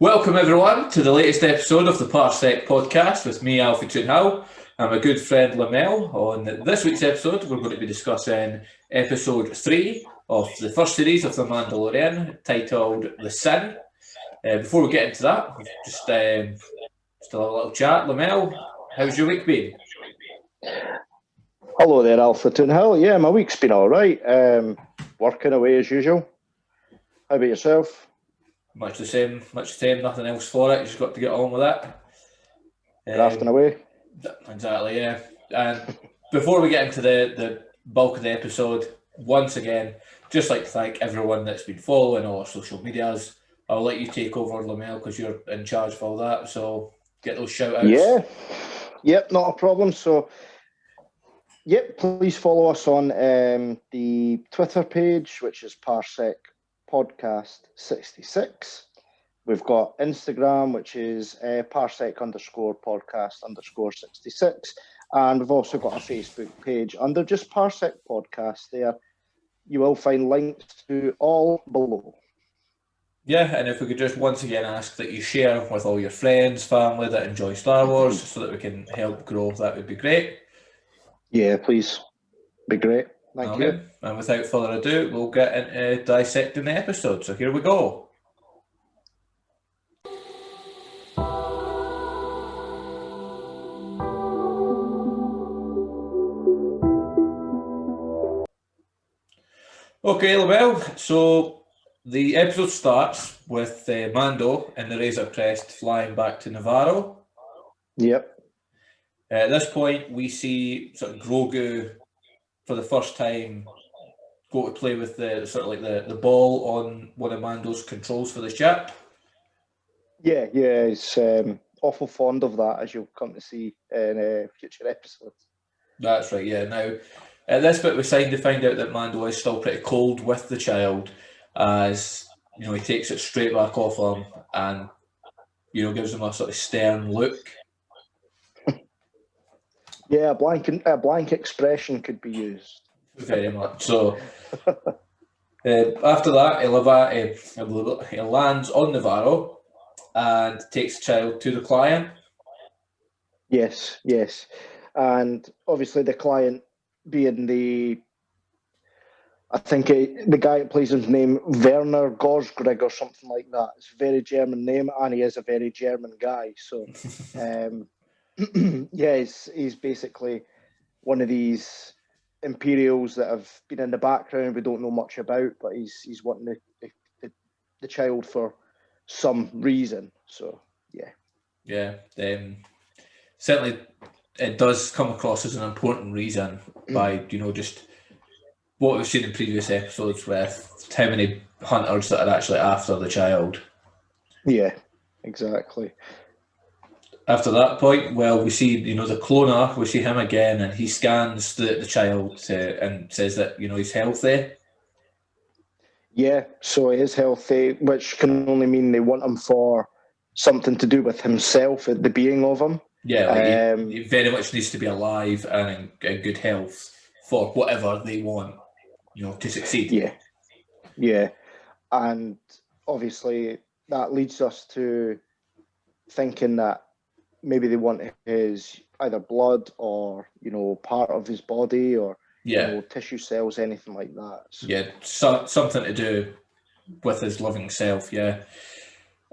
Welcome everyone to the latest episode of the Parsec podcast with me, Alfie Toonhow, and my good friend Lamel. On this week's episode, we're going to be discussing episode 3 of the first series of The Mandalorian, titled The Sin. Before we get into that, just a little chat. Lamel, how's your week been? Hello there, Alpha Toonhow. Yeah, my week's been all right. Working away as usual. How about yourself? Much the same, nothing else for it. You just got to get on with it. Grafting away. Exactly, yeah. And before we get into the bulk of the episode, once again, just like to thank everyone that's been following all our social medias. I'll let you take over, Lamel, because you're in charge of all that. So get those shout outs. Yeah. Yep, not a problem. So, please follow us on the Twitter page, which is Parsec Podcast 66. We've got Instagram, which is Parsec_podcast_66. And we've also got a Facebook page under just Parsec Podcast there. You will find links to all below. Yeah, and if we could just once again ask that you share with all your friends, family that enjoy Star Wars so that we can help grow, that would be great. Yeah, please. Be great. Thank you. And without further ado, we'll get into dissecting the episode. So here we go. Okay, Lamel. So the episode starts with Mando and the Razor Crest flying back to Navarro. Yep. At this point, we see sort of Grogu for the first time go to play with the ball on one of Mando's controls for the ship. Yeah, he's awful fond of that, as you'll come to see in future episodes. That's right, yeah. Now, at this bit, we find out that Mando is still pretty cold with the child, as he takes it straight back off him and gives him a sort of stern look. Yeah, a blank expression could be used. Very much so. After that, he lands on Navarro and takes the child to the client. Yes. And obviously the client being the guy that plays his name, Werner Gorsgrig or something like that. It's a very German name, and he is a very German guy. So, he's basically one of these Imperials that have been in the background we don't know much about, but he's wanting the child for some reason. So, yeah. Certainly it does come across as an important reason by, just what we've seen in previous episodes with how many hunters that are actually after the child. Yeah, exactly. After that point, we see, the cloner, we see him again, and he scans the child and says that, he's healthy. Yeah, so he is healthy, which can only mean they want him for something to do with himself, the being of him. Yeah, he very much needs to be alive and in good health for whatever they want, to succeed. Yeah. And obviously that leads us to thinking that maybe they want his either blood or, part of his body or, tissue cells, anything like that. So. Yeah, something to do with his living self, yeah.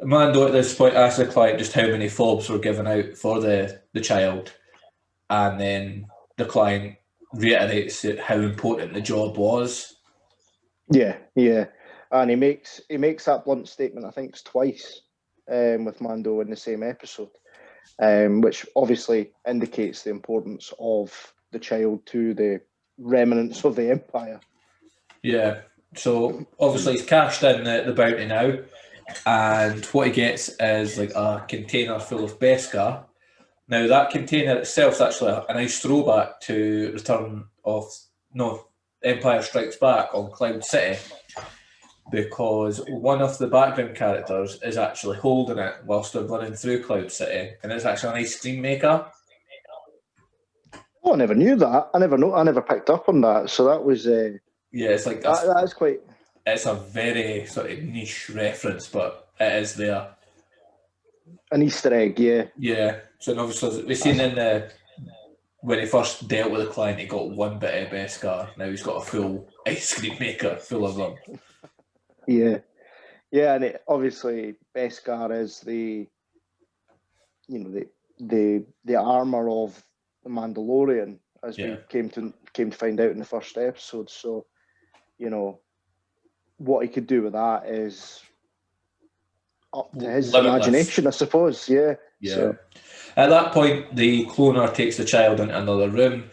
Mando at this point asked the client just how many fobs were given out for the child, and then the client reiterates how important the job was. Yeah, and he makes that blunt statement, I think it's twice, with Mando in the same episode, which obviously indicates the importance of the child to the remnants of the Empire. Yeah, so obviously he's cashed in the bounty now. And what he gets is like a container full of Beskar. Now that container itself is actually a nice throwback to Empire Strikes Back on Cloud City, because one of the background characters is actually holding it whilst they're running through Cloud City, and it's actually an ice cream maker. Oh, I never knew that. I never picked up on that. So that was it's like that's quite. It's a very sort of niche reference, but it is there. An Easter egg, yeah. Yeah. So obviously we've seen when he first dealt with the client, he got one bit of Beskar. Now he's got a full ice cream maker full of them. Yeah. Yeah, and obviously Beskar is the armor of the Mandalorian, as we came to find out in the first episode. So, what he could do with that is up to his limitless imagination, I suppose. Yeah. Yeah. So. At that point, the cloner takes the child into another room.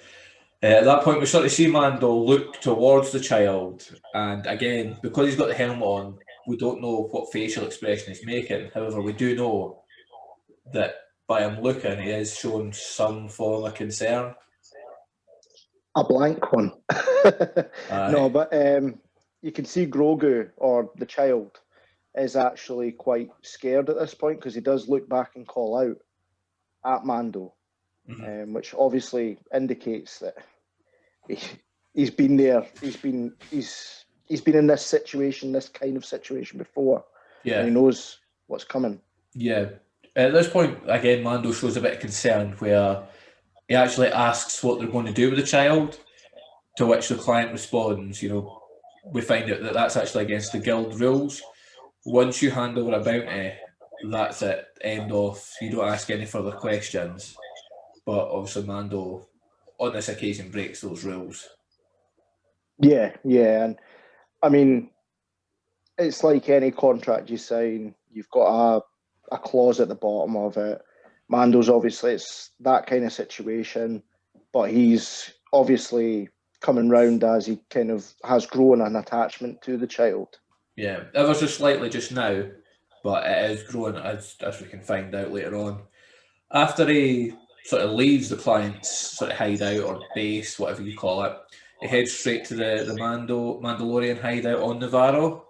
At that point, we sort of see Mando look towards the child, and again, because he's got the helmet on, we don't know what facial expression he's making. However, we do know that by him looking, he is showing some form of concern. A blank one. No, but you can see Grogu, or the child, is actually quite scared at this point, because he does look back and call out at Mando, which obviously indicates that he's been there. He's been in this situation, this kind of situation before. Yeah. And he knows what's coming. Yeah. At this point, again, Mando shows a bit of concern where he actually asks what they're going to do with the child, to which the client responds, we find out that that's actually against the guild rules. Once you hand over a bounty, that's it, end off. You don't ask any further questions. But obviously Mando, on this occasion, breaks those rules. Yeah, and I mean, it's like any contract you sign, you've got a clause at the bottom of it. Mando's obviously, it's that kind of situation, but he's obviously coming round as he kind of has grown an attachment to the child. Yeah, ever so slightly just now, but it is growing as we can find out later on. After he sort of leaves the client's sort of hideout or base, whatever you call it, he heads straight to the Mandalorian hideout on Navarro.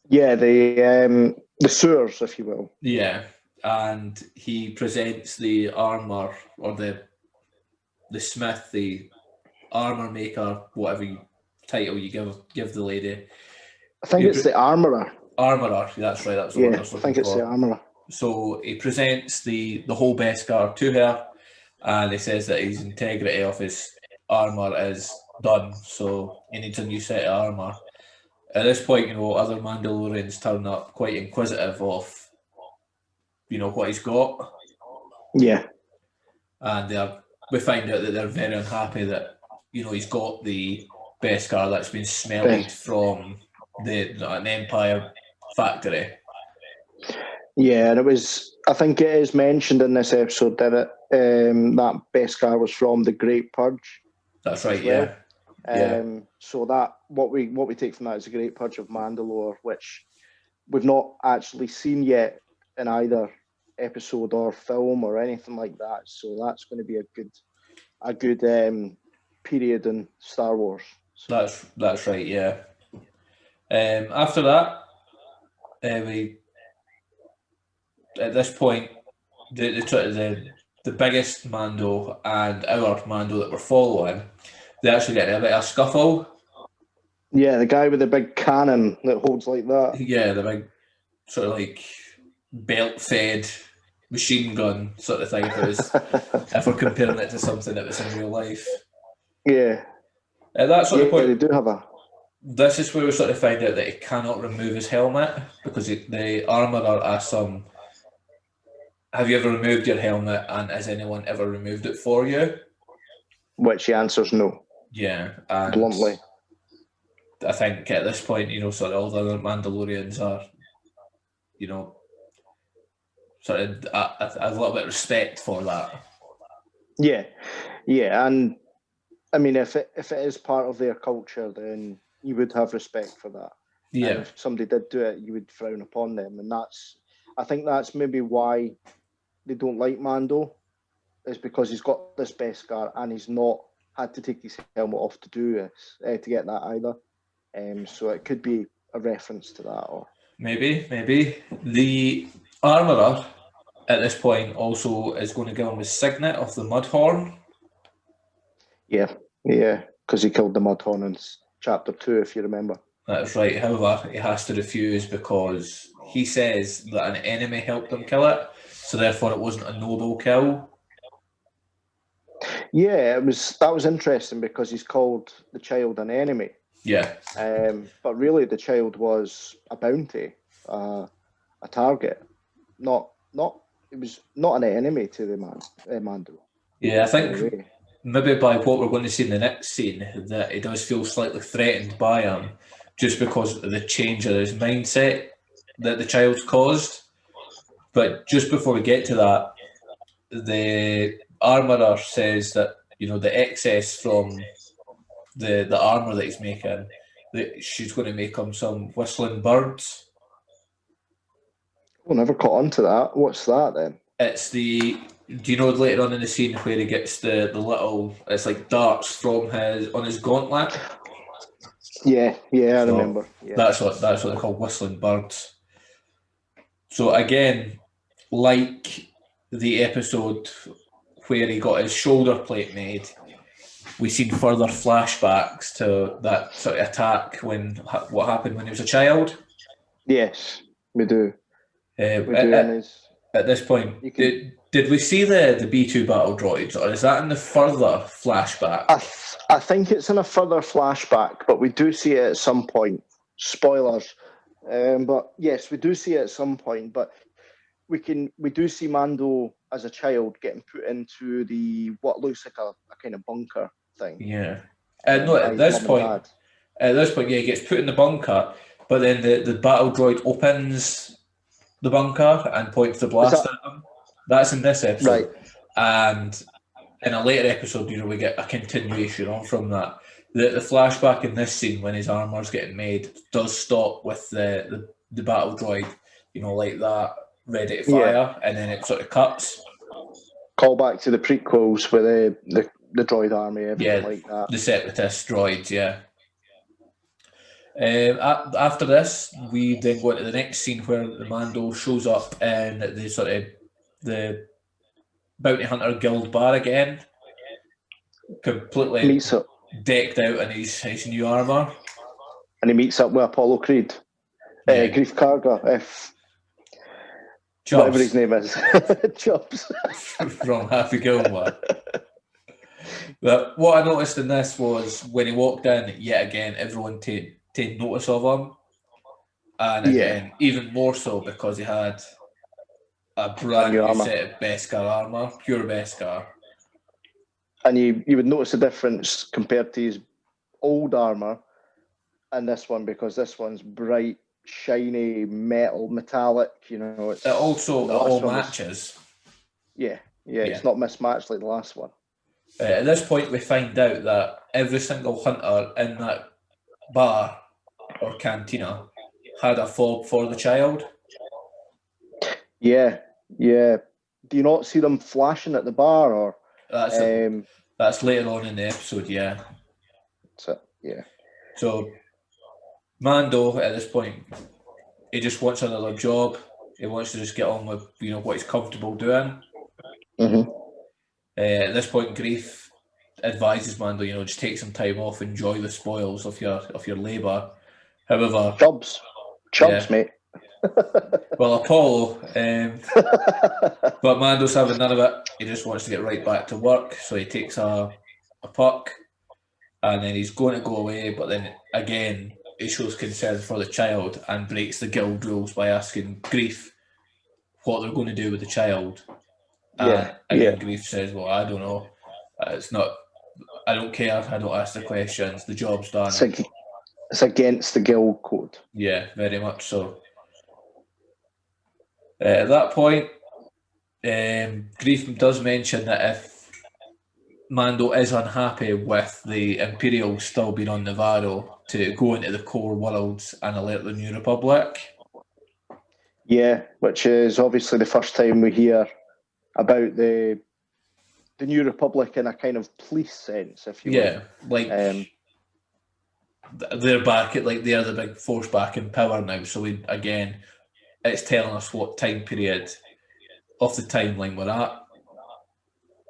Yeah, the sewers, if you will. Yeah, and he presents the armor, or the smith, the armor maker, whatever title you give the lady. I think it's the armorer. Armorer, that's right. That's the word I was looking for. I think it's the armorer. So he presents the whole Beskar to her, and he says that his integrity of his armor is done, so he needs a new set of armor. At this point, other Mandalorians turn up quite inquisitive of, what he's got. Yeah. And we find out that they're very unhappy that, he's got the Beskar that's been smelted from an Empire factory. Yeah, and I think it is mentioned in this episode that that Beskar was from the Great Purge. That's right, well. Yeah. So that what we take from that is a Great Purge of Mandalore, which we've not actually seen yet in either episode or film or anything like that. So that's going to be a good period in Star Wars. So. That's right, yeah. After that, at this point, the biggest Mando and our Mando that we're following, they actually get a bit of a scuffle. Yeah, the guy with the big cannon that holds like that. Yeah, the big sort of like belt-fed machine gun sort of thing. If we're comparing it to something that was in real life. Yeah. At that sort of point, they do have a. This is where we sort of find out that he cannot remove his helmet because the armourer asks him, "Have you ever removed your helmet, and has anyone ever removed it for you?" Which he answers no. Yeah, and bluntly. I think at this point, sort of all the other Mandalorians are, sort of a little bit of respect for that. Yeah, and I mean, if it is part of their culture, then you would have respect for that. Yeah. And if somebody did do it, you would frown upon them, and I think that's maybe why they don't like Mando, is because he's got this Beskar and he's not had to take his helmet off to do this, to get that either. So it could be a reference to that, or maybe the armourer at this point also is going to give him his signet of the Mudhorn. Yeah, because he killed the Mudhorn in Chapter 2, if you remember. That's right. However, he has to refuse because he says that an enemy helped him kill it, so therefore it wasn't a noble kill. Yeah, that was interesting because he's called the child an enemy. Yeah. But really, the child was a bounty, a target. It was not an enemy to the Mando. Yeah, I think maybe by what we're going to see in the next scene, that he does feel slightly threatened by him, just because of the change of his mindset that the child's caused. But just before we get to that, the armourer says that, you know, the excess from the armour that he's making, that she's going to make him some whistling birds. We'll never caught on to that. What's that then? It's the. Do you know later on in the scene where he gets the little? It's like darts from his gauntlet. Yeah, I remember. Yeah. That's what they're called, whistling birds. So again, like the episode where he got his shoulder plate made, we've seen further flashbacks to that sort of attack what happened when he was a child. Yes, we do. At this point, did we see the B2 battle droids, or is that in the further flashback? I think it's in a further flashback, but we do see it at some point. Spoilers. But yes, we do see it at some point. But we do see Mando as a child getting put into what looks like a kind of bunker thing. Yeah. No, at this point, yeah, he gets put in the bunker, but then the battle droid opens the bunker and points the blast at him. That's in this episode. Right. And in a later episode, you know, we get a continuation on from that. The flashback in this scene when his armor's getting made does stop with the battle droid, you know, like that, ready to fire, and then it sort of cuts. Call back to the prequels with the droid army, everything like that. The separatist droids, yeah. After this, we then go into the next scene where the Mando shows up in the bounty hunter guild bar again, completely decked out in his new armor, and he meets up with Apollo Creed, Grief Karga, whatever his name is, Chubbs from Happy Gilmore. But what I noticed in this was when he walked in, yet again, everyone take notice of him. And again, even more so because he had a brand new set of Beskar armour, pure Beskar. And you would notice the difference compared to his old armour and this one, because this one's bright, shiny, metallic, you know. It all matches. It's not mismatched like the last one. At this point, we find out that every single hunter in that bar or cantina had a fob for the child. Yeah. Do you not see them flashing at the bar, or? That's later on in the episode, yeah. So Mando at this point, he just wants another job. He wants to just get on with, you know, what he's comfortable doing. Mm-hmm. At this point, Grief advises Mando, you know, just take some time off, enjoy the spoils of your labour. However, Chubbs, mate. Well, Apollo, but Mando's having none of it. He just wants to get right back to work, so he takes a puck, and then he's going to go away. But then again, he shows concern for the child and breaks the guild rules by asking Grief what they're going to do with the child. Grief says, "Well, I don't know. It's not. I don't care. I don't ask the questions. The job's done." It's against the guild code. Yeah, very much so. At that point, Grief does mention that if Mando is unhappy with the Imperials still being on Navarro, to go into the core worlds and alert the New Republic. Yeah, which is obviously the first time we hear about the New Republic in a kind of police sense, if you will. Yeah, like they're back at, like, they're the big force back in power now. So it's telling us what time period of the timeline we're at.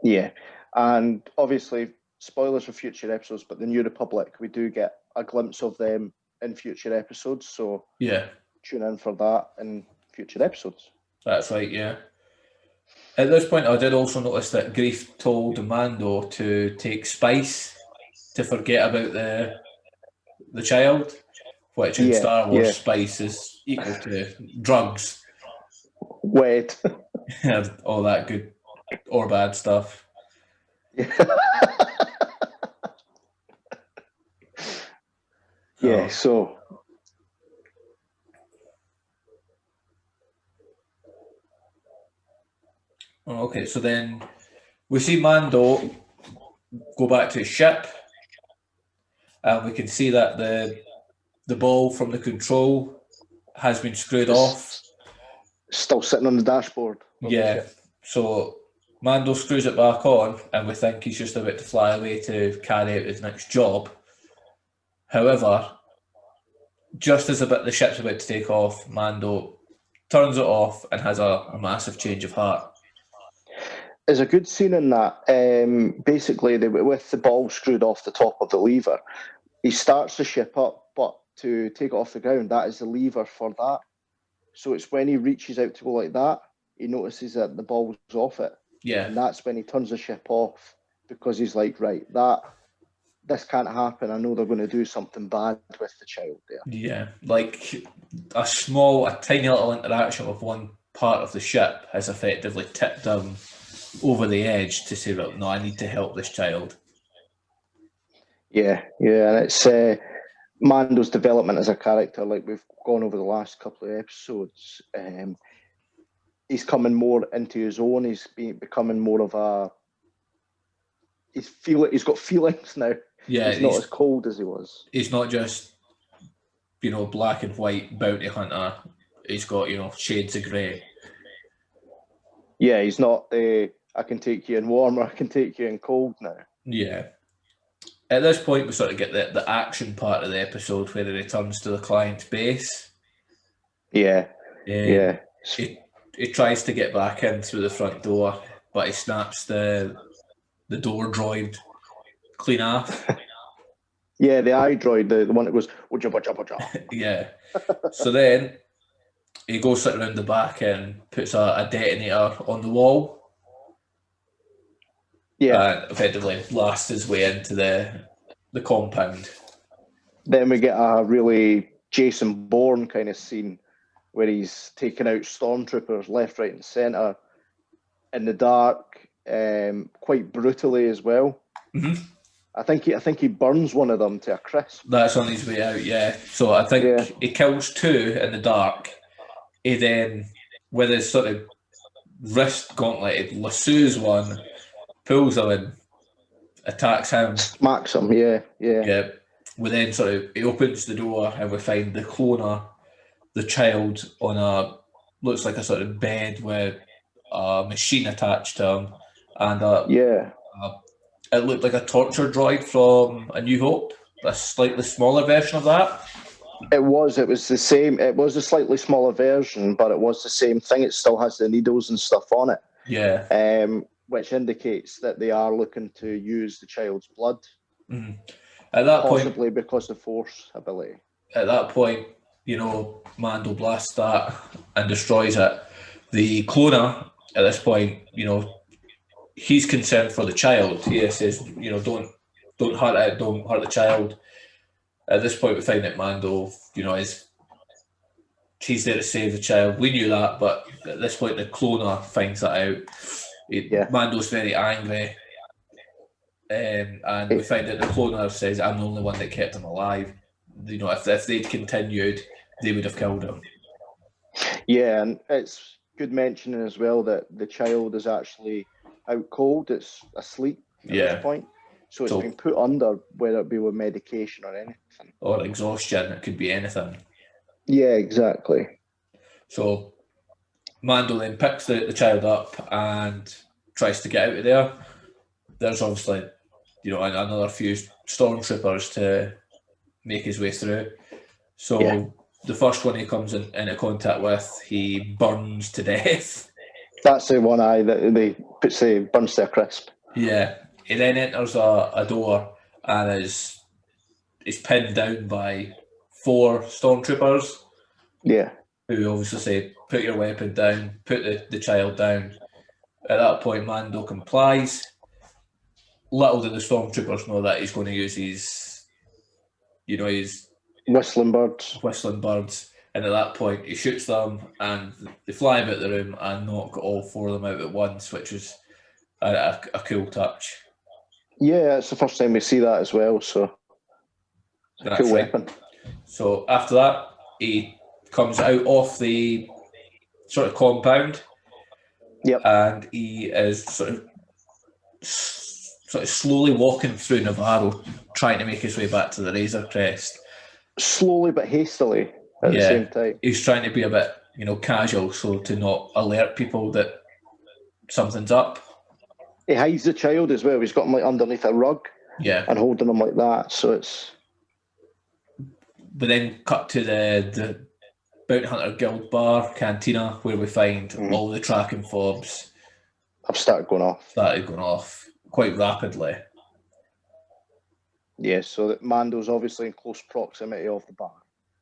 Yeah, and obviously spoilers for future episodes, but the New Republic, we do get a glimpse of them in future episodes. So yeah, tune in for that in future episodes. That's right, yeah. At this point, I did also notice that Grief told Mando to take spice to forget about the child, which in Star Wars, spice is equal to drugs. Wed. All that good or bad stuff. Yeah, so... Okay, so then we see Mando go back to his ship, and we can see that the ball from the control has been screwed off. Still sitting on the dashboard. Yeah, so Mando screws it back on, and we think he's just about to fly away to carry out his next job. However, just as the ship's about to take off, Mando turns it off and has a massive change of heart. There's a good scene in that. Basically, with the ball screwed off the top of the lever, he starts the ship up, but to take it off the ground, that is the lever for that. So it's when he reaches out to go like that, he notices that the ball's off it. Yeah. And that's when he turns the ship off, because he's like, right, this can't happen. I know they're going to do something bad with the child there. Yeah, like a tiny little interaction with one part of the ship has effectively tipped him over the edge to say, well, no, I need to help this child. Yeah, and it's Mando's development as a character, like we've gone over the last couple of episodes. He's coming more into his own. He's becoming more of a... He's got feelings now. Yeah, he's not as cold as he was. He's not just, black and white bounty hunter. He's got, shades of grey. Yeah, he's not I can take you in warm or I can take you in cold now. Yeah. At this point, we sort of get the action part of the episode where he returns to the client's base. Yeah. He tries to get back in through the front door, but he snaps the door droid clean off. Yeah, the iDroid, the one that goes, wajja. Yeah. So then he goes sit around the back and puts a detonator on the wall. Yeah. And effectively blasts his way into the compound. Then we get a really Jason Bourne kind of scene where he's taking out stormtroopers left, right, and centre in the dark, quite brutally as well. Mm-hmm. I think he burns one of them to a crisp. That's on his way out, yeah. So I think he kills two in the dark. He then, with his sort of wrist gauntlet, lassos one, pulls him and attacks him. Smacks him, yeah. Yeah. We then he opens the door and we find the cloner, the child, on looks like a sort of bed with a machine attached to him. And it looked like a torture droid from A New Hope, a slightly smaller version of that. It was the same. It was a slightly smaller version, but it was the same thing. It still has the needles and stuff on it. Yeah. Which indicates that they are looking to use the child's blood. Mm-hmm. At that possibly because of Force ability. At that point, Mando blasts that and destroys it. The cloner, at this point, he's concerned for the child. He says, don't hurt it, don't hurt the child. At this point, we find that Mando, he's there to save the child. We knew that, but at this point, the cloner finds that out. Mando's very angry. And we find that the cloner says, I'm the only one that kept him alive. If they'd continued, they would have killed him. Yeah, and it's good mentioning as well that the child is actually out cold. It's asleep at this point. So it's been put under, whether it be with medication or anything. Or exhaustion, it could be anything. Yeah, exactly. So Mando then picks the child up and tries to get out of there. There's obviously, another few stormtroopers to make his way through. So the first one he comes into contact with, he burns to death. That's the one that they burns to a crisp. Yeah. He then enters a door and is pinned down by 4 stormtroopers. Yeah. who obviously say, put your weapon down, put the child down. At that point, Mando complies. Little do the stormtroopers know that he's going to use his whistling birds. And at that point, he shoots them, and they fly about the room and knock all 4 of them out at once, which is a cool touch. Yeah, it's the first time we see that as well, so it's a cool weapon. So after that, he comes out of the sort of compound, and he is sort of slowly walking through Navarro, trying to make his way back to the Razor Crest. Slowly but hastily at the same time. He's trying to be a bit, casual, so to not alert people that something's up. He hides the child as well. He's got him like underneath a rug, and holding him like that. So it's. But then cut to the Bounty Hunter Guild bar cantina, where we find all the tracking fobs have started going off quite rapidly. Yeah, so that Mando's obviously in close proximity of the bar.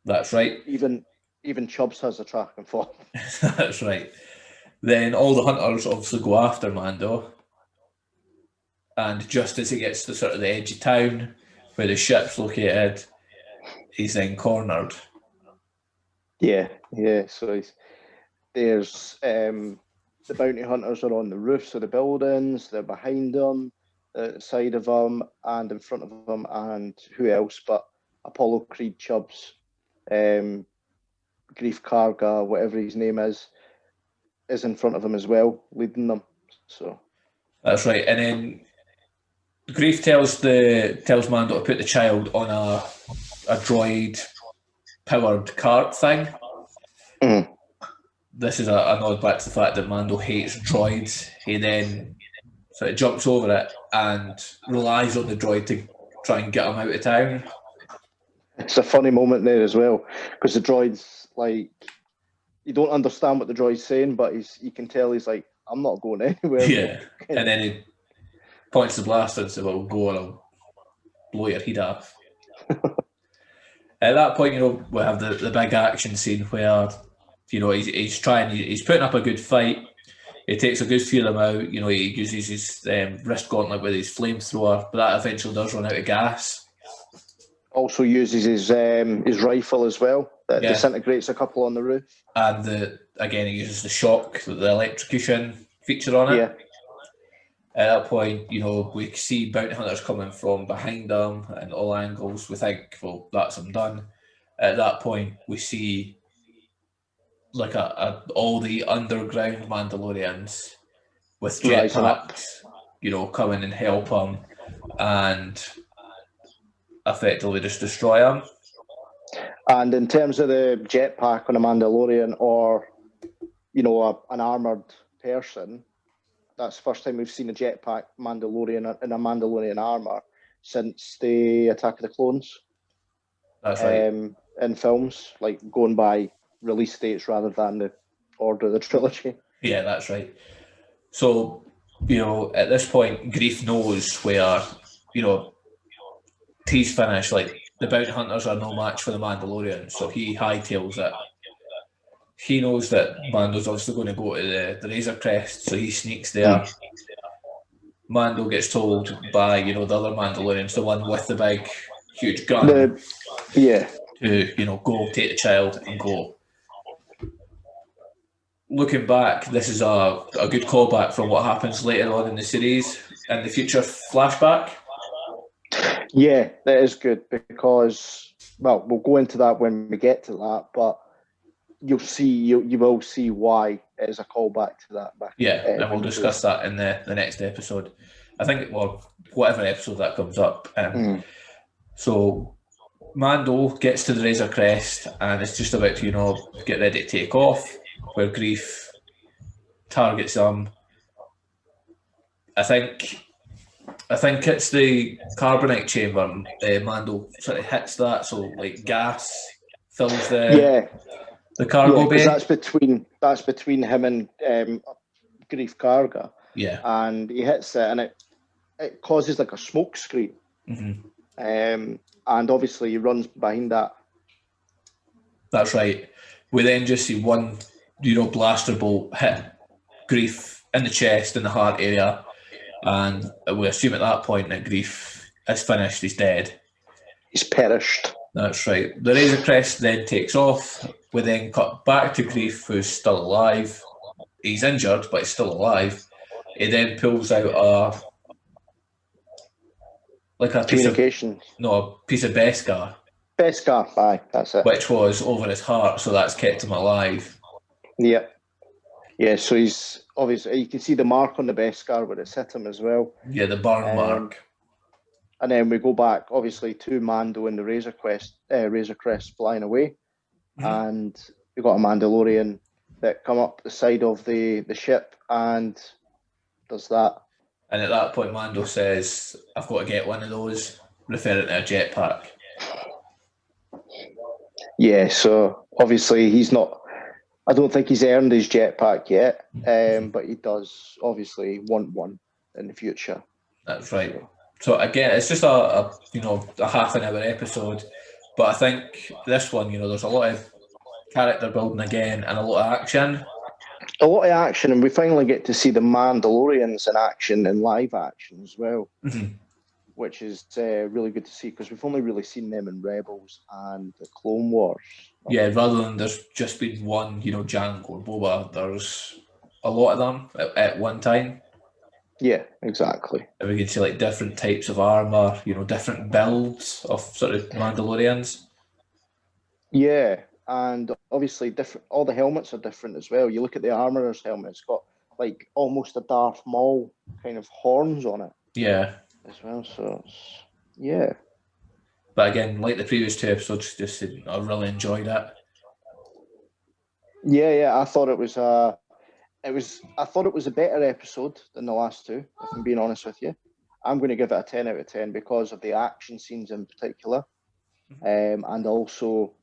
That's right. Even Chubbs has a tracking fob. That's right. Then all the hunters obviously go after Mando, and just as he gets to sort of the edge of town where the ship's located, he's then cornered. Yeah. So there's the bounty hunters are on the roofs of the buildings. They're behind them, the side of them, and in front of them. And who else but Apollo Creed Chubbs, Grief Karga, whatever his name is in front of him as well, leading them. So that's right. And then Grief tells Mando to put the child on a droid powered cart thing. Mm. This is a nod back to the fact that Mando hates droids. He then sort of jumps over it and relies on the droid to try and get him out of town. It's a funny moment there as well, because the droid's like, you don't understand what the droid's saying, but you can tell he's like, I'm not going anywhere. Yeah, and then he points the blaster and says, well, go and I'll blow your head off. At that point, we have the big action scene where, he's putting up a good fight. He takes a good few of them out. He uses his wrist gauntlet with his flamethrower, but that eventually does run out of gas. Also uses his rifle as well. That disintegrates a couple on the roof. And he uses the shock, the electrocution feature on it. Yeah. At that point, we see bounty hunters coming from behind them and all angles. We think, well, that's them done. At that point, we see like all the underground Mandalorians with jetpacks, come in and help him and effectively just destroy him. And in terms of the jetpack on a Mandalorian or, an armoured person, that's the first time we've seen a jetpack Mandalorian in a Mandalorian armour since the Attack of the Clones. That's right. In films, like going by release dates rather than the order of the trilogy. Yeah, that's right. So, at this point, Grief knows where, he's finished. Like, the bounty hunters are no match for the Mandalorians, so he hightails it. He knows that Mando's obviously going to go to the Razor Crest, so he sneaks there. Mando gets told by, the other Mandalorians, the one with the big, huge gun, to, go take the child and go. Looking back, this is a good callback from what happens later on in the series, in the future flashback. Yeah, that is good because, well, we'll go into that when we get to that, but you will see why it is a callback to that. And we'll discuss that in the next episode. I think, whatever episode that comes up. So Mando gets to the Razor Crest and it's just about to, get ready to take off, where Grief targets him. I think it's the carbonite chamber. Mando sort of hits that, so like gas fills the cargo bay. That's between him and Grief Karga. Yeah, and he hits it, and it causes like a smoke screen. Mm-hmm. And obviously he runs behind that. That's right. We then just see one, blaster bolt hit Grief in the chest, in the heart area, and we assume at that point that Grief is finished, he's dead. He's perished. That's right. The Razor Crest then takes off. We then cut back to Grief, who's still alive. He's injured, but he's still alive. He then pulls out a piece of Beskar. Beskar, aye, that's it. Which was over his heart, so that's kept him alive. Yeah. Yeah, so he's obviously, you can see the mark on the Beskar where it's hit him as well. Yeah, the burn mark. And then we go back, obviously, to Mando and the Razor Crest flying away. Mm-hmm. And we've got a Mandalorian that come up the side of the ship and does that. And at that point, Mando says, I've got to get one of those, referring to a jetpack. Yeah, so obviously he's not, I don't think he's earned his jetpack yet, but he does obviously want one in the future. That's right. So again, it's just a half an hour episode, but I think this one, there's a lot of character building again and a lot of action. A lot of action, and we finally get to see the Mandalorians in action, in live action as well, which is really good to see because we've only really seen them in Rebels and the Clone Wars. Yeah, rather than there's just been one, Jango or Boba, there's a lot of them at one time. Yeah, exactly. And we can see different types of armor, different builds of sort of Mandalorians. Yeah, and obviously all the helmets are different as well. You look at the armorer's helmet, it's got almost a Darth Maul kind of horns on it. Yeah. As well, so yeah. But again, like the previous two episodes, I really enjoyed it. Yeah, I thought it was a better episode than the last two, if I'm being honest with you. I'm going to give it a 10 out of 10 because of the action scenes in particular. And also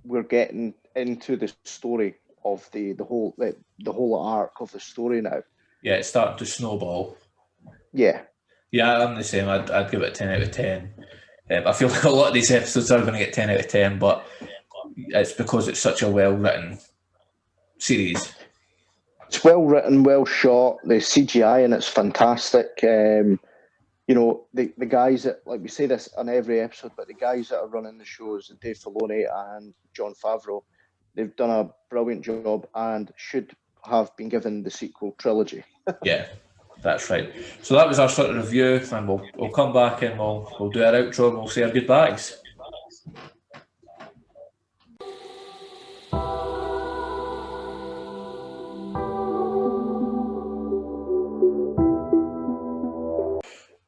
we're getting into the story of the whole arc of the story now. Yeah, it's starting to snowball. Yeah. Yeah, I'm the same. I'd give it a 10 out of 10. I feel like a lot of these episodes are going to get 10 out of 10, but it's because it's such a well-written series. It's well-written, well shot. The CGI in it's fantastic. The guys that, we say this on every episode, but the guys that are running the shows, Dave Filoni and Jon Favreau, they've done a brilliant job and should have been given the sequel trilogy. Yeah. That's right. So that was our sort of review, and we'll come back and we'll do our outro and we'll say our goodbyes.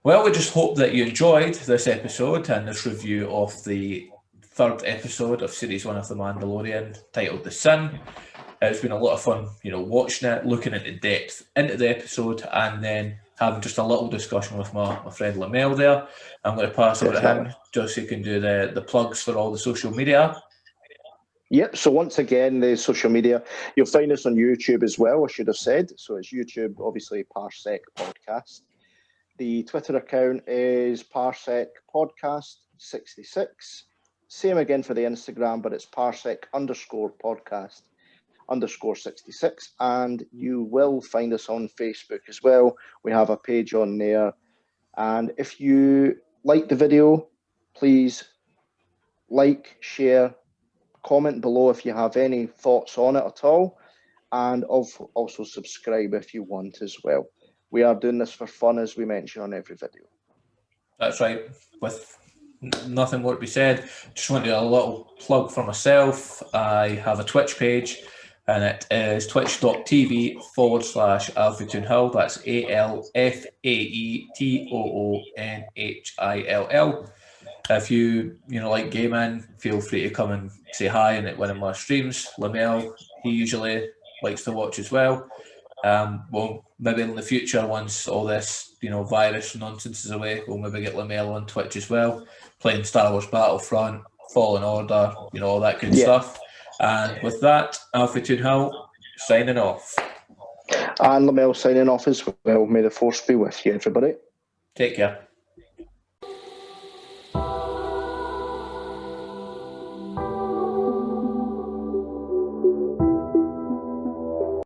Well, we just hope that you enjoyed this episode and this review of the third episode of Series 1 of The Mandalorian, titled The Sin. It's been a lot of fun, watching it, looking at the depth into the episode, and then having just a little discussion with my friend Lamel there. I'm going to pass over to him just so he can do the plugs for all the social media. Yep, so once again, the social media, you'll find us on YouTube as well, I should have said. So it's YouTube, obviously, Parsec Podcast. The Twitter account is Parsec Podcast 66. Same again for the Instagram, but it's Parsec_podcast. _66, and you will find us on Facebook as well. We have a page on there, and if you like the video, please like, share, comment below if you have any thoughts on it at all, and also subscribe if you want as well. We are doing this for fun, as we mention on every video. That's right. With nothing more to be said, just want to do a little plug for myself. I have a Twitch page, and it is twitch.tv/AlphaToonHill. That's ALFAETOONHILL. If you like gaming, feel free to come and say hi in one of my streams. Lamel, he usually likes to watch as well. Well, maybe in the future, once all this virus nonsense is away, we'll maybe get Lamel on Twitch as well, playing Star Wars Battlefront, Fallen Order, all that good stuff. And with that, Alfie Toonhill signing off. And Lamel signing off as well. May the force be with you, everybody. Take care.